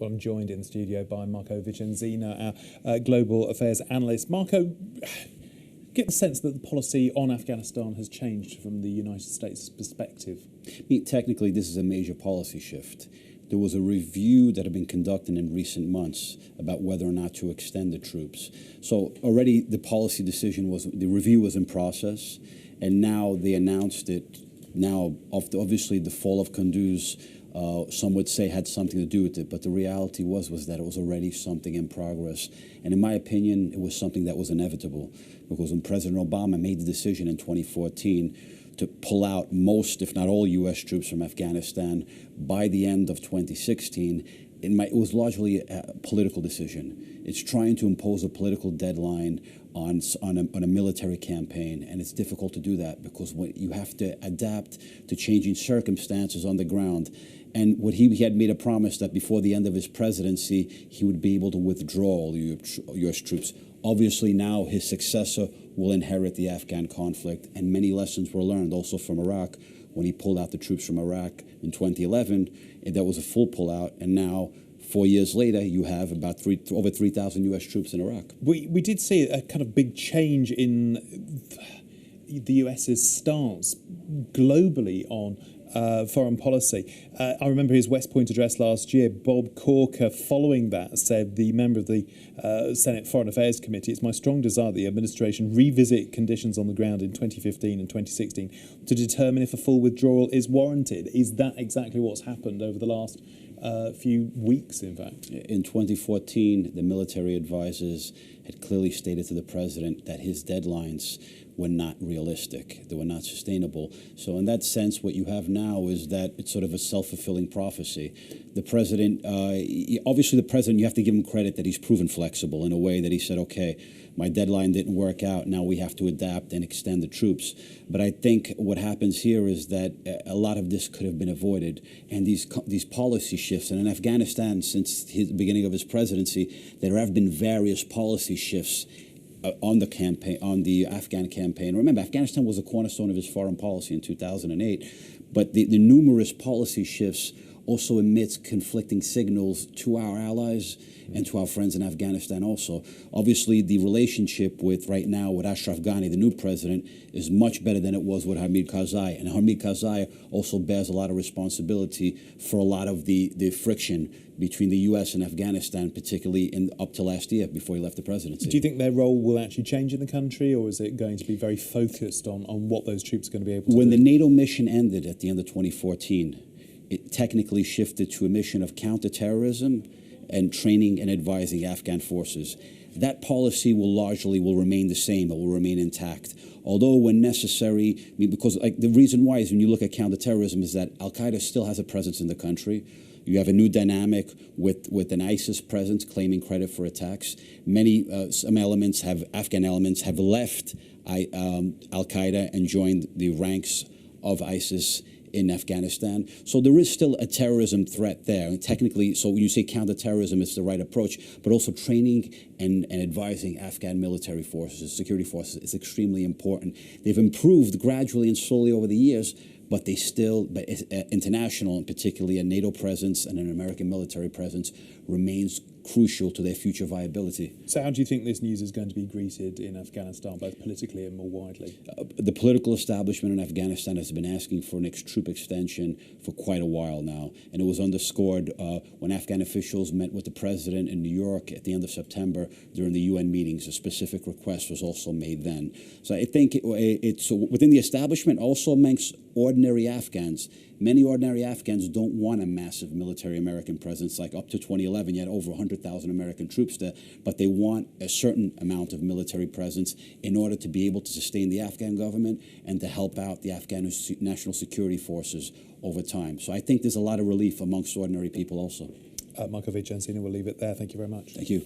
Well, I'm joined in the studio by Marco Vicenzino, our global affairs analyst. Marco, get the sense that the policy on Afghanistan has changed from the United States' perspective. Technically, this is a major policy shift. There was a review that had been conducted in recent months about whether or not to extend the troops. So already the policy decision the review was in process, and now they announced it. Now, obviously, the fall of Kunduz, some would say, had something to do with it, but the reality was that it was already something in progress. And in my opinion, it was something that was inevitable, because when President Obama made the decision in 2014 to pull out most, if not all, U.S. troops from Afghanistan by the end of 2016, it was largely a political decision. It's trying to impose a political deadline on a military campaign, and it's difficult to do that because you have to adapt to changing circumstances on the ground. And what he had made a promise that before the end of his presidency, he would be able to withdraw all the U.S. troops. Obviously, now his successor will inherit the Afghan conflict, and many lessons were learned also from Iraq. When he pulled out the troops from Iraq in 2011, that was a full pullout, and now 4 years later, you have about over 3,000 U.S. troops in Iraq. We did see a kind of big change in the U.S.'s stance globally on foreign policy. I remember his West Point address last year. Bob Corker, following that, said, the member of the Senate Foreign Affairs Committee, "It's my strong desire that the administration revisit conditions on the ground in 2015 and 2016 to determine if a full withdrawal is warranted." Is that exactly what's happened over the last few weeks, in fact? In 2014, the military advisors had clearly stated to the president that his deadlines were not realistic. They were not sustainable. So in that sense, what you have now is that it's sort of a self-fulfilling prophecy. The president, obviously the president, you have to give him credit that he's proven flexible in a way that he said, okay, my deadline didn't work out, now we have to adapt and extend the troops. But I think what happens here is that a lot of this could have been avoided. And these policy shifts, and in Afghanistan, since the beginning of his presidency, there have been various policy shifts on the campaign, on the Afghan campaign. Remember, Afghanistan was a cornerstone of his foreign policy in 2008, but the numerous policy shifts also emits conflicting signals to our allies and to our friends in Afghanistan also. Obviously, the relationship right now with Ashraf Ghani, the new president, is much better than it was with Hamid Karzai. And Hamid Karzai also bears a lot of responsibility for a lot of the friction between the U.S. and Afghanistan, particularly up to last year before he left the presidency. Do you think their role will actually change in the country, or is it going to be very focused on what those troops are going to be able to do? When the NATO mission ended at the end of 2014, it technically shifted to a mission of counterterrorism and training and advising Afghan forces. That policy will remain the same. It will remain intact. Although when necessary, because the reason why is when you look at counterterrorism is that Al-Qaeda still has a presence in the country. You have a new dynamic with an ISIS presence claiming credit for attacks. Some Afghan elements have left Al-Qaeda and joined the ranks of ISIS in Afghanistan. So there is still a terrorism threat there. And technically, so when you say counterterrorism, it's the right approach, but also training and advising Afghan military forces, security forces, is extremely important. They've improved gradually and slowly over the years, but international, and particularly a NATO presence and an American military presence, remains crucial to their future viability. So how do you think this news is going to be greeted in Afghanistan, both politically and more widely? The political establishment in Afghanistan has been asking for an troop extension for quite a while now, and it was underscored when Afghan officials met with the president in New York at the end of September during the UN meetings. A specific request was also made then. So I think it's within the establishment, also amongst ordinary Afghans. Many ordinary Afghans don't want a massive military American presence, like up to 2011, you had over 100,000 American troops there, but they want a certain amount of military presence in order to be able to sustain the Afghan government and to help out the Afghan national security forces over time. So I think there's a lot of relief amongst ordinary people also. Marco Vicenzino, we'll leave it there. Thank you very much. Thank you.